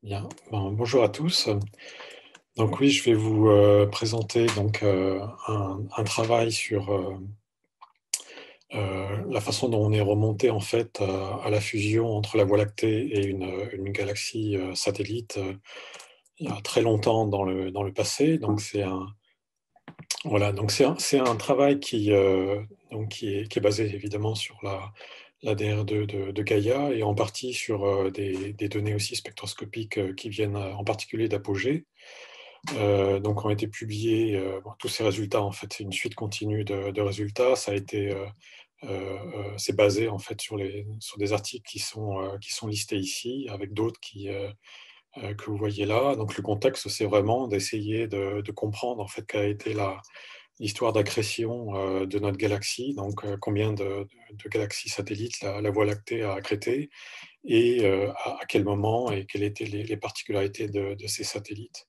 Bien, bonjour à tous. Donc oui, je vais vous présenter donc un travail sur la façon dont on est remonté en fait à la fusion entre la Voie lactée et une galaxie satellite il y a très longtemps dans le passé. Donc c'est un voilà, donc c'est un travail donc qui est basé évidemment sur la DR2 de Gaïa et en partie sur des données aussi spectroscopiques qui viennent en particulier d'Apogée. Donc ont été publiés, tous ces résultats, en fait, c'est une suite continue de résultats. Ça a été, c'est basé, en fait, sur des articles qui sont listés ici, avec d'autres que vous voyez là. Donc le contexte, c'est vraiment d'essayer de comprendre, en fait, quelle a été l'histoire d'accrétion de notre galaxie, donc combien de galaxies satellites la Voie lactée a accrété, et à quel moment, et quelles étaient les particularités de ces satellites.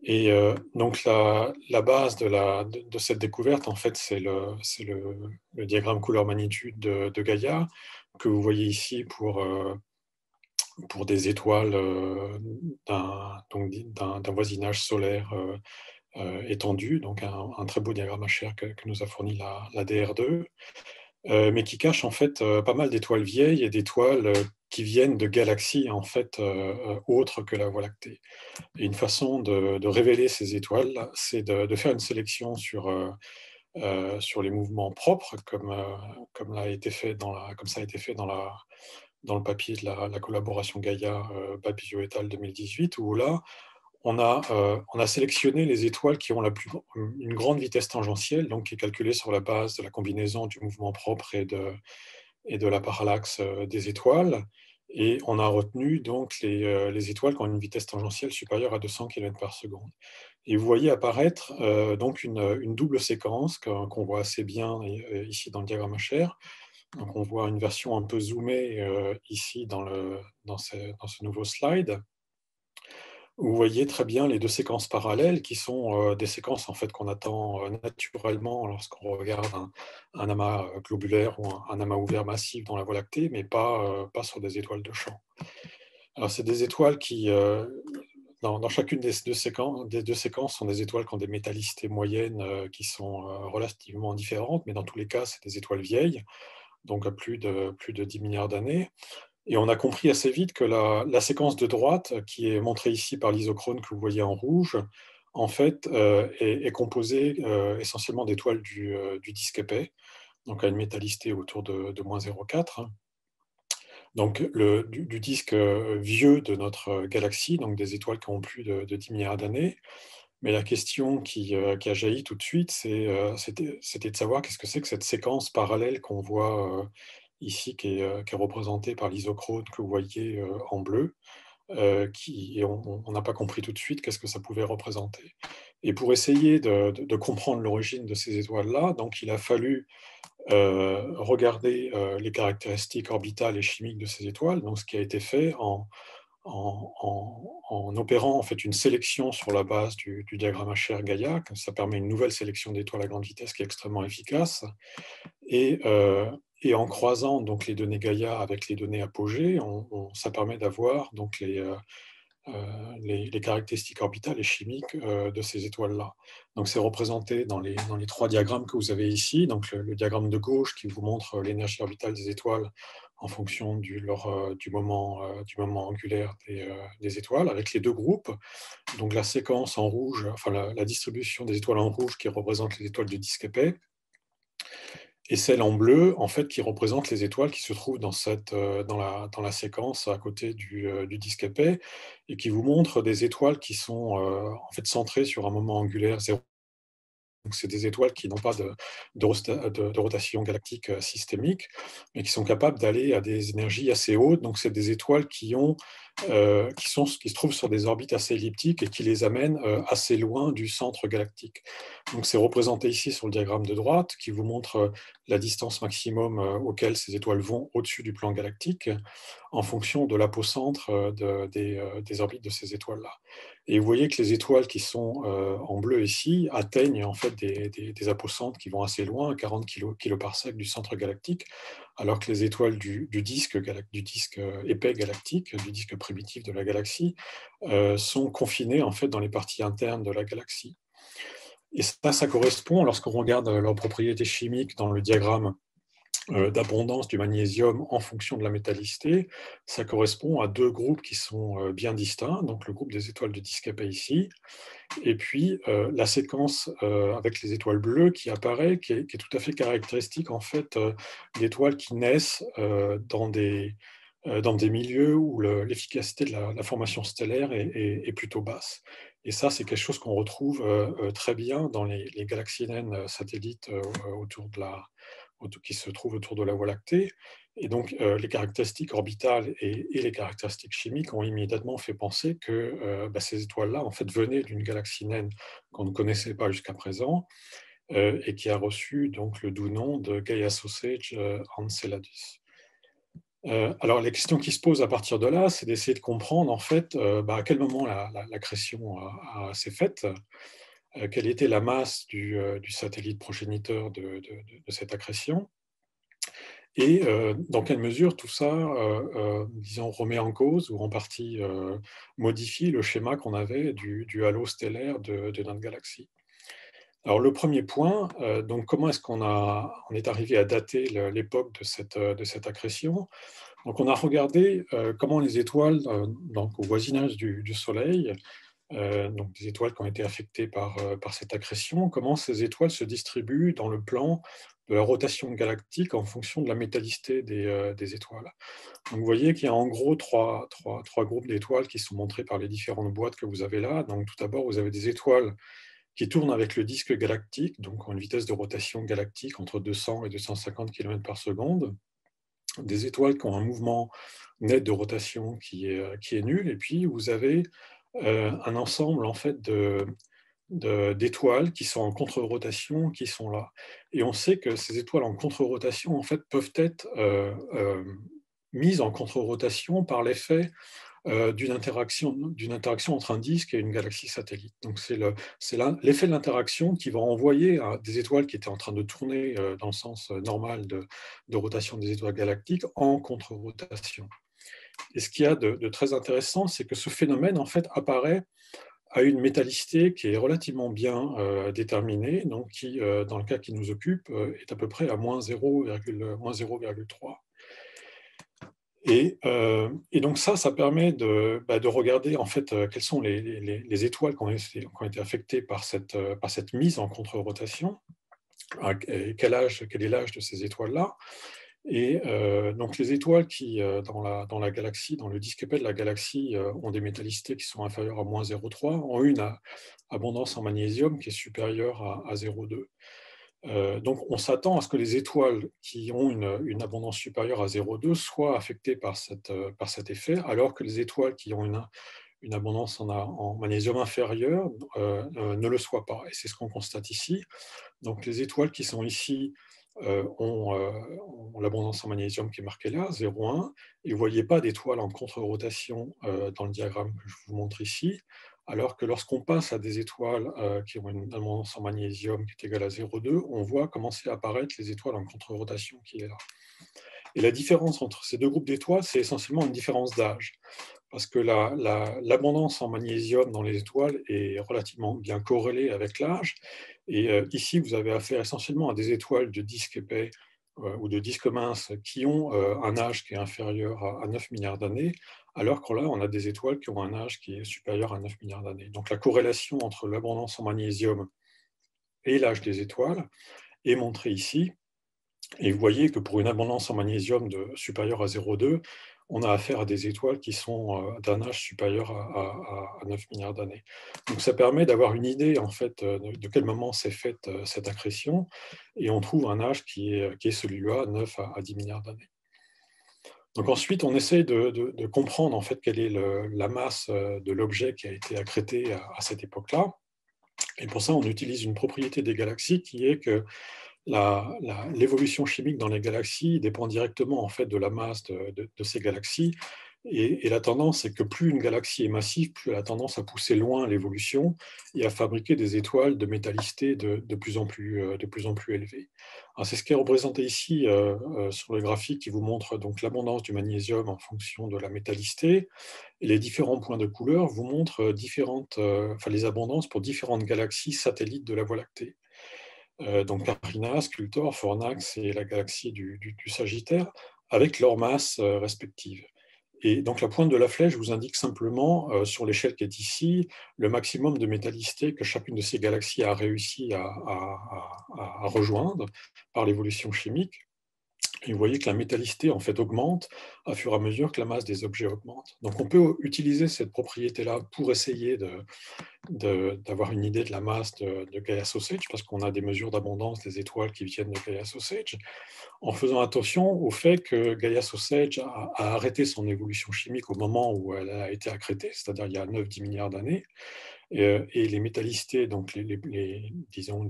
Et donc la base de cette découverte, en fait, c'est le diagramme couleur-magnitude de Gaïa, que vous voyez ici pour des étoiles d'un voisinage solaire étendu, donc un très beau diagramme HR que nous a fourni la DR2. Mais qui cache en fait pas mal d'étoiles vieilles et d'étoiles qui viennent de galaxies en fait autres que la Voie lactée. Et une façon de révéler ces étoiles, c'est de faire une sélection sur les mouvements propres, comme ça a été fait dans le papier de la collaboration Gaïa Babio et al. 2018, où là, on a sélectionné les étoiles qui ont une grande vitesse tangentielle, donc qui est calculée sur la base de la combinaison du mouvement propre et de la parallaxe des étoiles. Et on a retenu donc les étoiles qui ont une vitesse tangentielle supérieure à 200 km par seconde. Et vous voyez apparaître donc une double séquence qu'on voit assez bien ici dans le diagramme HR. Donc on voit une version un peu zoomée ici dans ce nouveau slide. Vous voyez très bien les deux séquences parallèles qui sont des séquences en fait qu'on attend naturellement lorsqu'on regarde un amas globulaire ou un amas ouvert massif dans la Voie lactée, mais pas sur des étoiles de champ. Alors c'est des étoiles dans chacune des deux séquences sont des étoiles qui ont des métallicités moyennes qui sont relativement différentes, mais dans tous les cas, c'est des étoiles vieilles, donc à plus de 10 milliards d'années. Et on a compris assez vite que la séquence de droite, qui est montrée ici par l'isochrone que vous voyez en rouge, en fait, est composée essentiellement d'étoiles du disque épais, donc à une métallicité autour de moins 0,4. Donc du disque vieux de notre galaxie, donc des étoiles qui ont plus de 10 milliards d'années. Mais la question qui a jailli tout de suite, c'était de savoir qu'est-ce que c'est que cette séquence parallèle qu'on voit ici, qui est représentée par l'isochrone que vous voyez en bleu, et on n'a pas compris tout de suite qu'est-ce que ça pouvait représenter. Et pour essayer de comprendre l'origine de ces étoiles-là, donc il a fallu regarder les caractéristiques orbitales et chimiques de ces étoiles, donc ce qui a été fait en opérant en fait une sélection sur la base du diagramme HR Gaïa. Ça permet une nouvelle sélection d'étoiles à grande vitesse qui est extrêmement efficace. Et, et en croisant donc les données Gaïa avec les données Apogée, ça permet d'avoir donc les caractéristiques orbitales et chimiques de ces étoiles-là. Donc c'est représenté dans les trois diagrammes que vous avez ici. Donc le diagramme de gauche qui vous montre l'énergie orbitale des étoiles en fonction du moment angulaire des étoiles, avec les deux groupes. Donc la séquence en rouge, enfin la distribution des étoiles en rouge qui représente les étoiles du disque épais, et celle en bleu, en fait, qui représente les étoiles qui se trouvent dans la séquence à côté du disque épais, et qui vous montre des étoiles qui sont en fait centrées sur un moment angulaire zéro. Donc, c'est des étoiles qui n'ont pas de rotation galactique systémique, mais qui sont capables d'aller à des énergies assez hautes. Donc, c'est des étoiles qui se trouvent sur des orbites assez elliptiques et qui les amènent assez loin du centre galactique. Donc, c'est représenté ici sur le diagramme de droite, qui vous montre la distance maximum auquel ces étoiles vont au-dessus du plan galactique, en fonction de l'apocentre des orbites de ces étoiles-là. Et vous voyez que les étoiles qui sont en bleu ici atteignent en fait des apocentres qui vont assez loin, 40 kiloparsecs du centre galactique, alors que les étoiles du disque épais galactique, du disque primitif de la galaxie, sont confinées en fait dans les parties internes de la galaxie. Et ça correspond, lorsqu'on regarde leurs propriétés chimiques dans le diagramme d'abondance du magnésium en fonction de la métallicité, ça correspond à deux groupes qui sont bien distincts, donc le groupe des étoiles de disque épais ici, et puis la séquence avec les étoiles bleues qui apparaît, qui est tout à fait caractéristique en fait d'étoiles qui naissent dans des milieux où l'efficacité de la formation stellaire est plutôt basse. Et ça, c'est quelque chose qu'on retrouve très bien dans les galaxies naines satellites qui se trouvent autour de la Voie lactée. Et donc, les caractéristiques orbitales et les caractéristiques chimiques ont immédiatement fait penser que ces étoiles-là, en fait, venaient d'une galaxie naine qu'on ne connaissait pas jusqu'à présent et qui a reçu donc le doux nom de Gaia Sausage Enceladus. Alors, les questions qui se posent à partir de là, c'est d'essayer de comprendre, en fait, à quel moment l'accrétion s'est faite, quelle était la masse du satellite progéniteur de cette accrétion, et dans quelle mesure tout ça, disons, remet en cause ou en partie modifie le schéma qu'on avait du halo stellaire de notre galaxie. Alors, le premier point, donc comment est-ce qu'on est arrivé à dater l'époque de cette accrétion? Donc, on a regardé comment les étoiles, donc au voisinage du Soleil, donc des étoiles qui ont été affectées par cette accrétion, comment ces étoiles se distribuent dans le plan de la rotation galactique en fonction de la métallicité des étoiles. Donc, vous voyez qu'il y a en gros trois groupes d'étoiles qui sont montrés par les différentes boîtes que vous avez là. Donc, tout d'abord, vous avez des étoiles qui tournent avec le disque galactique, donc ont une vitesse de rotation galactique entre 200 et 250 km par seconde, des étoiles qui ont un mouvement net de rotation qui est nul, et puis vous avez un ensemble en fait d'étoiles qui sont en contre-rotation, qui sont là. Et on sait que ces étoiles en contre-rotation en fait peuvent être mises en contre-rotation par l'effet d'une interaction entre un disque et une galaxie satellite. Donc c'est l'effet de l'interaction qui va envoyer des étoiles qui étaient en train de tourner dans le sens normal de rotation des étoiles galactiques en contre-rotation. Et ce qu'il y a de très intéressant, c'est que ce phénomène en fait apparaît à une métallicité qui est relativement bien déterminée, donc qui, dans le cas qui nous occupe, est à peu près à moins 0,3. Et donc ça permet de regarder en fait quelles sont les étoiles qui ont été affectées par cette mise en contre-rotation, quel est l'âge de ces étoiles-là. Et donc les étoiles qui, dans la galaxie, dans le disque épais de la galaxie, ont des métallicités qui sont inférieures à moins 0,3, ont une abondance en magnésium qui est supérieure à 0,2. Donc on s'attend à ce que les étoiles qui ont une abondance supérieure à 0,2 soient affectées par cet effet, alors que les étoiles qui ont une abondance en magnésium inférieure ne le soient pas. Et c'est ce qu'on constate ici. Donc les étoiles qui sont ici ont l'abondance en magnésium qui est marquée là, 0,1, et vous ne voyez pas d'étoiles en contre-rotation dans le diagramme que je vous montre ici, alors que lorsqu'on passe à des étoiles qui ont une abondance en magnésium qui est égale à 0,2, on voit commencer à apparaître les étoiles en contre-rotation qui est là. Et la différence entre ces deux groupes d'étoiles, c'est essentiellement une différence d'âge, parce que l'abondance en magnésium dans les étoiles est relativement bien corrélée avec l'âge. Et ici, vous avez affaire essentiellement à des étoiles de disque épais ou de disque mince qui ont un âge qui est inférieur à 9 milliards d'années, alors que là, on a des étoiles qui ont un âge qui est supérieur à 9 milliards d'années. Donc la corrélation entre l'abondance en magnésium et l'âge des étoiles est montrée ici. Et vous voyez que pour une abondance en magnésium supérieure à 0,2, on a affaire à des étoiles qui sont d'un âge supérieur à 9 milliards d'années. Donc ça permet d'avoir une idée en fait de quel moment s'est faite cette accrétion, et on trouve un âge qui est celui-là, 9 à 10 milliards d'années. Donc ensuite, on essaie de comprendre en fait quelle est la masse de l'objet qui a été accrété à cette époque-là. Et pour ça, on utilise une propriété des galaxies qui est que l'évolution chimique dans les galaxies dépend directement en fait de la masse de ces galaxies, Et la tendance, c'est que plus une galaxie est massive, plus elle a tendance à pousser loin l'évolution et à fabriquer des étoiles de métallicité de plus en plus élevée. C'est ce qui est représenté ici sur le graphique qui vous montre donc l'abondance du magnésium en fonction de la métallicité. Et les différents points de couleur vous montrent les abondances pour différentes galaxies satellites de la Voie lactée. Donc Carina, Sculptor, Fornax et la galaxie du Sagittaire, avec leurs masses respectives. Et donc la pointe de la flèche vous indique simplement, sur l'échelle qui est ici, le maximum de métallicité que chacune de ces galaxies a réussi à rejoindre par l'évolution chimique. Et vous voyez que la métallicité en fait augmente à fur et à mesure que la masse des objets augmente. Donc on peut utiliser cette propriété-là pour essayer d'avoir une idée de la masse de Gaia Sausage, parce qu'on a des mesures d'abondance des étoiles qui viennent de Gaia Sausage, en faisant attention au fait que Gaia Sausage a arrêté son évolution chimique au moment où elle a été accrétée, c'est-à-dire il y a 9-10 milliards d'années, et les métallicités, donc disons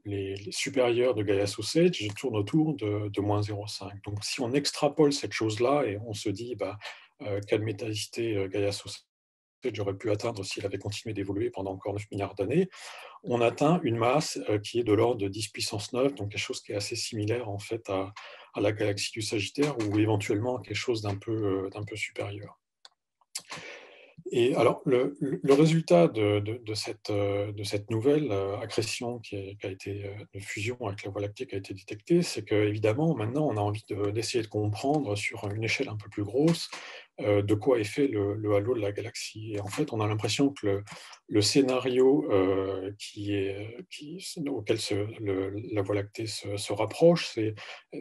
les supérieurs de Gaia Sausage tournent autour de moins 0,5. Donc si on extrapole cette chose-là et on se dit quelle métallicité Gaia Sausage aurait pu atteindre si elle avait continué d'évoluer pendant encore 9 milliards d'années, on atteint une masse qui est de l'ordre de 10 puissance 9, donc quelque chose qui est assez similaire en fait à la galaxie du Sagittaire, ou éventuellement quelque chose d'un peu supérieur. Et alors, le résultat de cette nouvelle accrétion qui a été de fusion avec la Voie lactée qui a été détectée, c'est qu'évidemment, maintenant, on a envie d'essayer de comprendre sur une échelle un peu plus grosse de quoi est fait le halo de la galaxie. Et en fait, on a l'impression que le scénario auquel la Voie lactée se rapproche,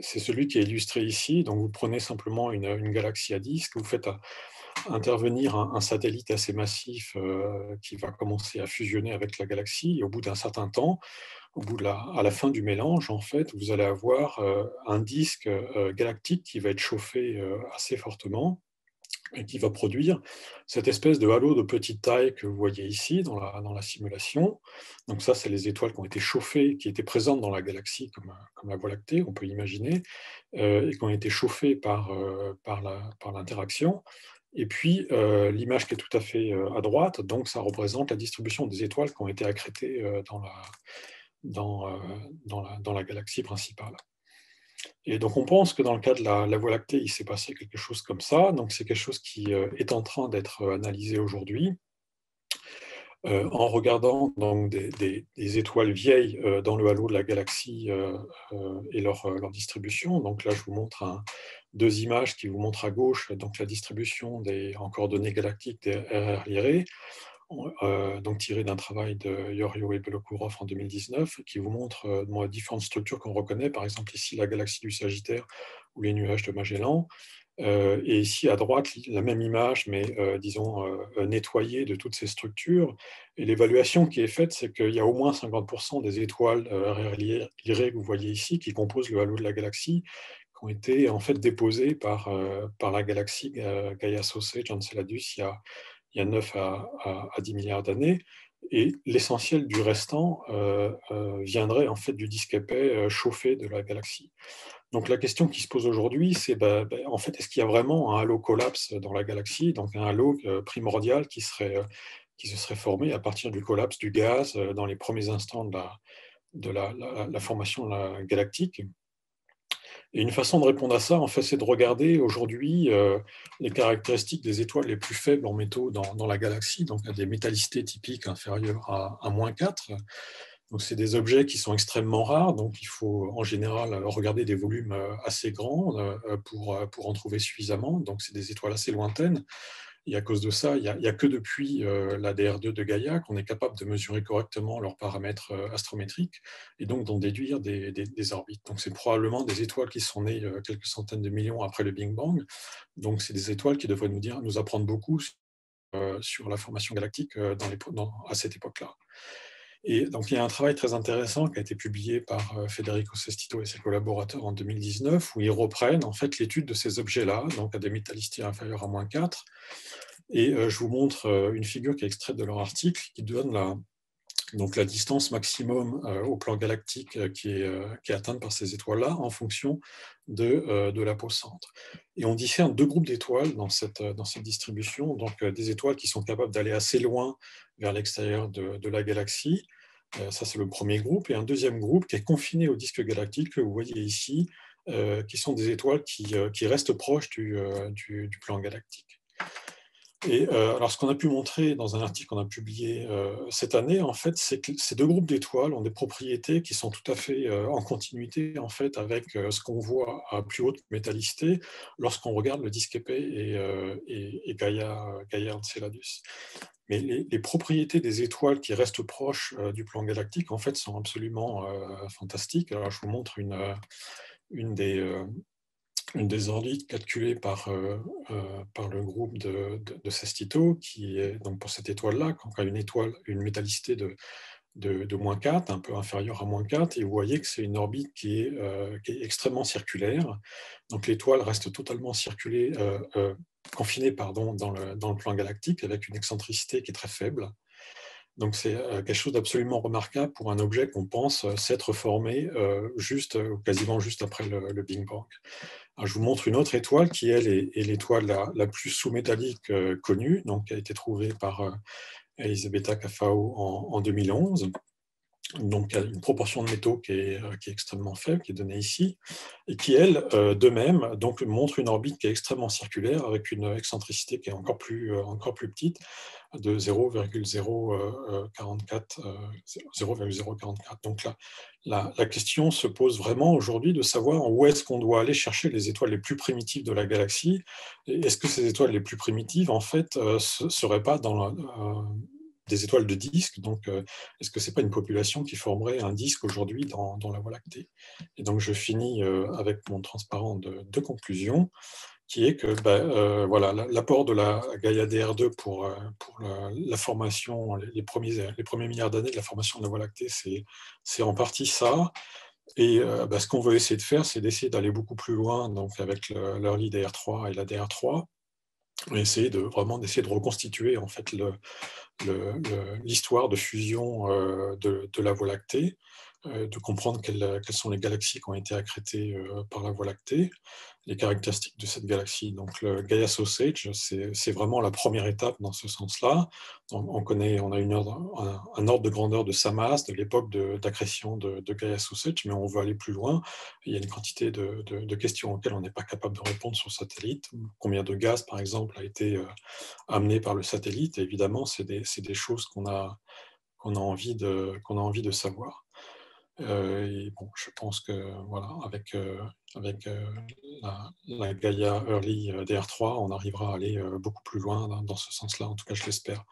c'est celui qui est illustré ici. Donc, vous prenez simplement une galaxie à disque, vous faites intervenir un satellite assez massif qui va commencer à fusionner avec la galaxie, et au bout d'un certain temps, à la fin du mélange, en fait, vous allez avoir un disque galactique qui va être chauffé assez fortement et qui va produire cette espèce de halo de petite taille que vous voyez ici dans la simulation. Donc ça, c'est les étoiles qui ont été chauffées, qui étaient présentes dans la galaxie comme la Voie lactée, on peut imaginer, et qui ont été chauffées par l'interaction. Et puis, l'image qui est tout à fait à droite, donc ça représente la distribution des étoiles qui ont été accrétées dans la galaxie principale. Et donc, on pense que dans le cas de la Voie lactée, il s'est passé quelque chose comme ça. Donc, c'est quelque chose qui est en train d'être analysé aujourd'hui. En regardant donc des étoiles vieilles dans le halo de la galaxie et leur distribution. Donc là, je vous montre deux images qui vous montrent à gauche donc la distribution en coordonnées galactiques des RR Lyrae, donc tiré d'un travail de Yorio et Belokourov en 2019, qui vous montre différentes structures qu'on reconnaît, par exemple ici la galaxie du Sagittaire ou les nuages de Magellan. Et ici à droite, la même image, mais disons nettoyée de toutes ces structures. Et l'évaluation qui est faite, c'est qu'il y a au moins 50% des étoiles Lyrae que vous voyez ici, qui composent le halo de la galaxie, qui ont été en fait déposées par la galaxie Gaia Sausage Enceladus il y a 9 à 10 milliards d'années. Et l'essentiel du restant viendrait en fait du disque épais chauffé de la galaxie. Donc la question qui se pose aujourd'hui, c'est en fait, est-ce qu'il y a vraiment un halo collapse dans la galaxie, donc un halo primordial qui se serait formé à partir du collapse du gaz dans les premiers instants de la formation de la galactique. Et une façon de répondre à ça, en fait, c'est de regarder aujourd'hui les caractéristiques des étoiles les plus faibles en métaux dans la galaxie, donc à des métallicités typiques inférieures à -4. Donc, c'est des objets qui sont extrêmement rares, donc il faut en général regarder des volumes assez grands pour en trouver suffisamment. Donc, c'est des étoiles assez lointaines. Et à cause de ça, il n'y a que depuis la DR2 de Gaïa qu'on est capable de mesurer correctement leurs paramètres astrométriques et donc d'en déduire des orbites. Donc, c'est probablement des étoiles qui sont nées quelques centaines de millions après le Big Bang. Donc, c'est des étoiles qui devraient nous apprendre beaucoup sur la formation galactique à cette époque-là. Et donc, il y a un travail très intéressant qui a été publié par Federico Sestito et ses collaborateurs en 2019, où ils reprennent en fait l'étude de ces objets-là, donc à des métallicités inférieures à -4. Et je vous montre une figure qui est extraite de leur article, qui donne donc la distance maximum au plan galactique qui est atteinte par ces étoiles-là en fonction de l'apocentre. Et on discerne deux groupes d'étoiles dans cette distribution, donc des étoiles qui sont capables d'aller assez loin vers l'extérieur de la galaxie. Ça, c'est le premier groupe. Et un deuxième groupe qui est confiné au disque galactique, que vous voyez ici, qui sont des étoiles qui restent proches du plan galactique. Et alors, ce qu'on a pu montrer dans un article qu'on a publié cette année, en fait, c'est que ces deux groupes d'étoiles ont des propriétés qui sont tout à fait en continuité, en fait, avec ce qu'on voit à plus haute métallicité lorsqu'on regarde le disque épais et Gaia Enceladus. Mais les propriétés des étoiles qui restent proches du plan galactique, en fait, sont absolument fantastiques. Alors, je vous montre une des orbites calculées par le groupe de Sestito, qui est donc pour cette étoile-là, quand on a une métallicité de moins 4, un peu inférieure à moins 4, et vous voyez que c'est une orbite qui est extrêmement circulaire. Donc l'étoile reste totalement confinée dans le plan galactique, avec une excentricité qui est très faible. Donc c'est quelque chose d'absolument remarquable pour un objet qu'on pense s'être formé quasiment juste après le Big Bang. Alors, je vous montre une autre étoile qui, elle, est l'étoile la plus sous-métallique connue, donc qui a été trouvée par Elisabetta Caffao en 2011. Donc, il y a une proportion de métaux qui est extrêmement faible, qui est donnée ici, et qui, elle, de même, donc, montre une orbite qui est extrêmement circulaire, avec une excentricité qui est encore plus petite, de 0,044. Donc, la question se pose vraiment aujourd'hui de savoir où est-ce qu'on doit aller chercher les étoiles les plus primitives de la galaxie. Et est-ce que ces étoiles les plus primitives, en fait, ne seraient pas des étoiles de disque, donc est-ce que ce n'est pas une population qui formerait un disque aujourd'hui dans la Voie lactée? Et donc je finis avec mon transparent de conclusion, qui est que voilà, l'apport de la Gaia DR2 pour la formation, les premiers milliards d'années de la formation de la Voie lactée, c'est en partie ça. Et ce qu'on veut essayer de faire, c'est d'essayer d'aller beaucoup plus loin, donc avec l'early DR3 et la DR3, et essayer vraiment d'essayer de reconstituer en fait l'histoire de fusion de la Voie lactée, de comprendre quelles sont les galaxies qui ont été accrétées par la Voie lactée, les caractéristiques de cette galaxie. Donc le Gaia Sausage, c'est vraiment la première étape dans ce sens-là. On a un ordre de grandeur de sa masse, de l'époque d'accrétion de Gaia Sausage, mais on veut aller plus loin. Il y a une quantité de questions auxquelles on n'est pas capable de répondre sur satellite. Combien de gaz, par exemple, a été amené par le satellite? Et évidemment, c'est des choses qu'on a envie de savoir. Et bon, je pense que voilà, avec la Gaia Early DR3, on arrivera à aller beaucoup plus loin dans ce sens-là, en tout cas je l'espère.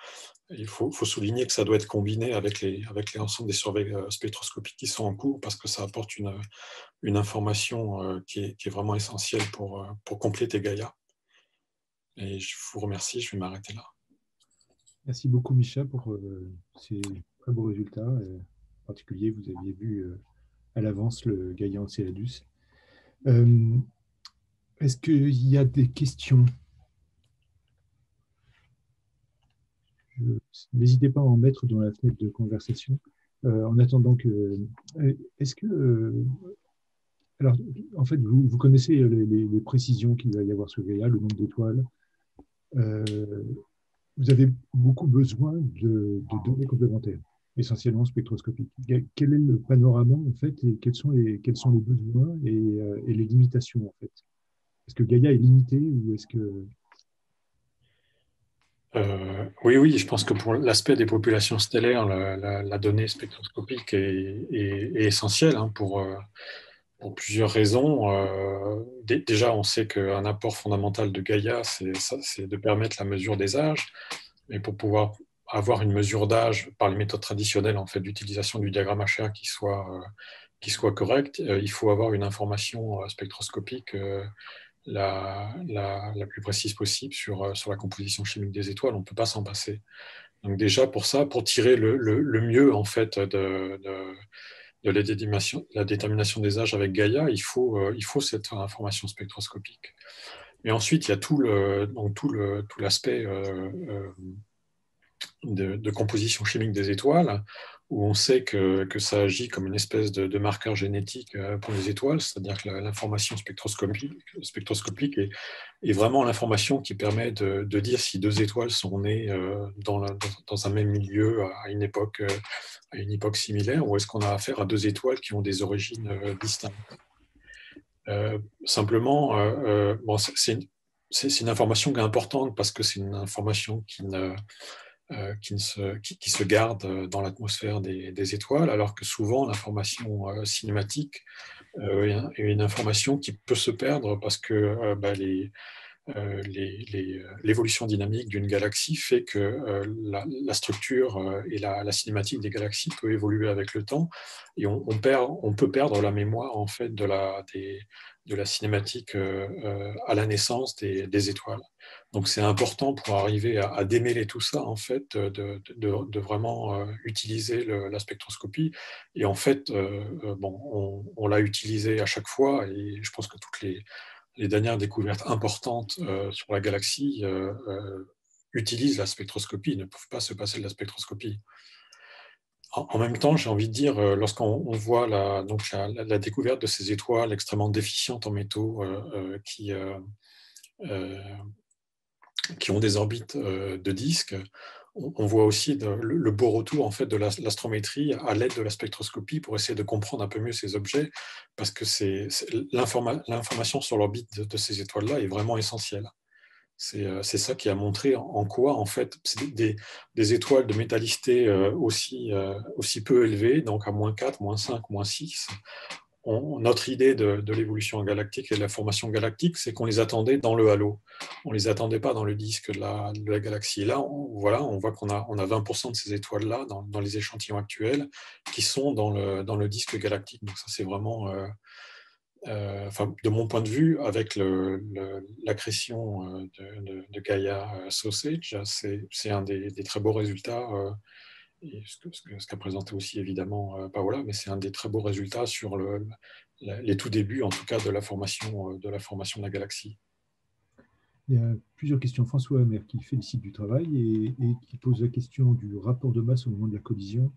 Il faut souligner que ça doit être combiné avec l'ensemble des surveys spectroscopiques qui sont en cours, parce que ça apporte une information qui est vraiment essentielle pour compléter Gaia. Et je vous remercie, je vais m'arrêter là. Merci beaucoup, Micha, pour ces très beaux résultats. En particulier, vous aviez vu à l'avance le Gaïa Enceladus. Est-ce qu'il y a des questions? N'hésitez pas à en mettre dans la fenêtre de conversation. En attendant que... Est-ce que... alors, en fait, vous connaissez les précisions qu'il va y avoir sur Gaïa, le nombre d'étoiles. Vous avez beaucoup besoin de données complémentaires, essentiellement spectroscopiques. Quel est le panorama, en fait, et quels sont les besoins et les limitations, en fait? Est-ce que Gaïa est limité ou est-ce que... Oui, je pense que pour l'aspect des populations stellaires, la donnée spectroscopique est essentielle pour plusieurs raisons. Déjà, on sait qu'un apport fondamental de Gaïa, c'est de permettre la mesure des âges. Mais pour pouvoir avoir une mesure d'âge par les méthodes traditionnelles en fait, d'utilisation du diagramme HR qui soit correcte, il faut avoir une information spectroscopique la plus précise possible sur la composition chimique des étoiles. On ne peut pas s'en passer. Donc déjà, pour ça, pour tirer le mieux en fait, de la détermination des âges avec Gaïa, il faut cette information spectroscopique. Mais ensuite, il y a tout l'aspect de composition chimique des étoiles, où on sait que ça agit comme une espèce de marqueur génétique pour les étoiles, c'est-à-dire que l'information spectroscopique est vraiment l'information qui permet de dire si deux étoiles sont nées dans un même milieu à une époque similaire, ou est-ce qu'on a affaire à deux étoiles qui ont des origines distinctes. Simplement, bon, c'est une information qui est importante parce que c'est une information qui se garde dans l'atmosphère des étoiles, alors que souvent l'information cinématique est une information qui peut se perdre parce que l'évolution dynamique d'une galaxie fait que la structure et la cinématique des galaxies peut évoluer avec le temps, et on peut perdre la mémoire en fait de la cinématique à la naissance des étoiles. Donc c'est important pour arriver à démêler tout ça en fait, de vraiment utiliser la spectroscopie. Et en fait, bon, on l'a utilisé à chaque fois, et je pense que toutes les dernières découvertes importantes sur la galaxie utilisent la spectroscopie, ne peuvent pas se passer de la spectroscopie. En même temps, j'ai envie de dire, lorsqu'on voit la découverte de ces étoiles extrêmement déficientes en métaux qui ont des orbites de disques, on voit aussi le beau retour en fait, de l'astrométrie à l'aide de la spectroscopie pour essayer de comprendre un peu mieux ces objets, parce que l'information sur l'orbite de ces étoiles-là est vraiment essentielle. C'est ça qui a montré en quoi, en fait, des étoiles de métallicité aussi peu élevées, donc à -4, -5, -6, notre idée de l'évolution galactique et de la formation galactique, c'est qu'on les attendait dans le halo. On ne les attendait pas dans le disque de la galaxie. Et là, on voit qu'on a 20% de ces étoiles-là dans les échantillons actuels qui sont dans le disque galactique. Donc ça, c'est vraiment, enfin, de mon point de vue, avec l'accrétion de Gaia Sausage, c'est un des très beaux résultats. Et ce qu'a présenté aussi évidemment Paola, mais c'est un des très beaux résultats sur les tout débuts, en tout cas, de la formation de la galaxie. Il y a plusieurs questions. François Hammer qui félicite du travail et qui pose la question du rapport de masse au moment de la collision.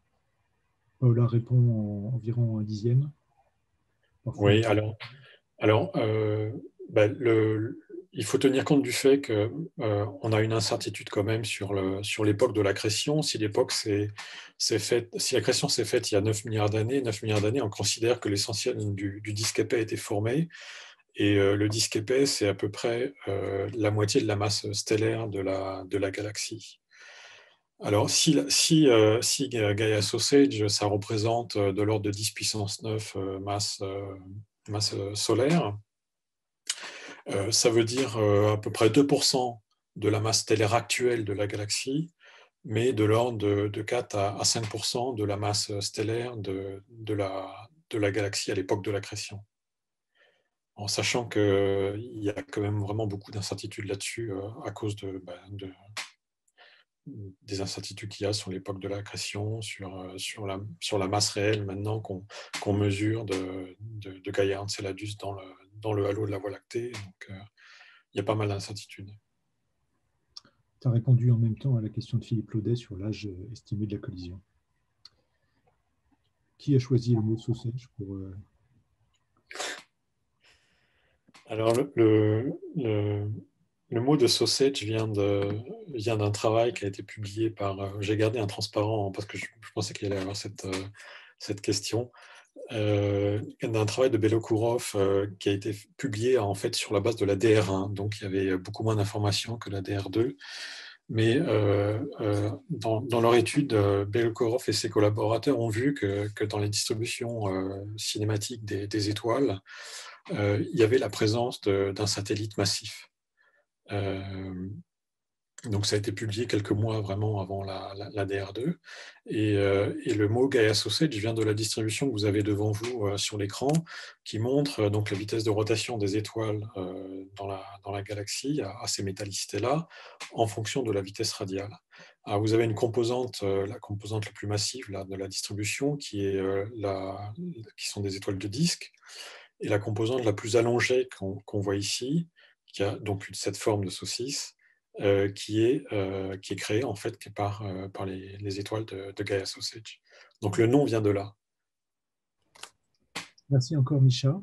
Paola répond en environ un dixième. Parfois. Oui, alors ben, il faut tenir compte du fait qu'on a une incertitude quand même sur l'époque de l'accrétion. Si l'accrétion s'est faite il y a 9 milliards d'années, on considère que l'essentiel du disque épais a été formé. Et le disque épais, c'est à peu près la moitié de la masse stellaire de la galaxie. Alors, si Gaia Sausage, ça représente de l'ordre de 10 puissance 9 masse solaire, ça veut dire à peu près 2% de la masse stellaire actuelle de la galaxie, mais de l'ordre de 4 à 5% de la masse stellaire de la galaxie à l'époque de l'accrétion. En sachant qu'il y a quand même vraiment beaucoup d'incertitudes là-dessus à cause des incertitudes qu'il y a sur l'époque de l'accrétion, sur la masse réelle maintenant qu'on mesure de Gaia Enceladus dans le halo de la Voie lactée. Donc, il y a pas mal d'incertitudes. Tu as répondu en même temps à la question de Philippe Laudet sur l'âge estimé de la collision. Qui a choisi le mot sausage pour... Alors, le mot de sausage vient d'un travail qui a été publié par... j'ai gardé un transparent parce que je pensais qu'il allait y avoir cette question. D'un travail de Belokourov qui a été publié en fait sur la base de la DR1. Donc, il y avait beaucoup moins d'informations que la DR2. Mais dans leur étude, Belokourov et ses collaborateurs ont vu que dans les distributions cinématiques des étoiles, il y avait la présence d'un satellite massif. Donc ça a été publié quelques mois vraiment avant la DR2. Et le mot Gaia Sausage vient de la distribution que vous avez devant vous sur l'écran, qui montre donc la vitesse de rotation des étoiles dans la galaxie à ces métallicités-là, en fonction de la vitesse radiale. Alors vous avez une composante, la composante la plus massive là, de la distribution, qui sont des étoiles de disque, et la composante la plus allongée qu'on voit ici, qui a donc cette forme de saucisse, qui est créé en fait par les étoiles de Gaia Sausage. Donc le nom vient de là. Merci encore, Micha.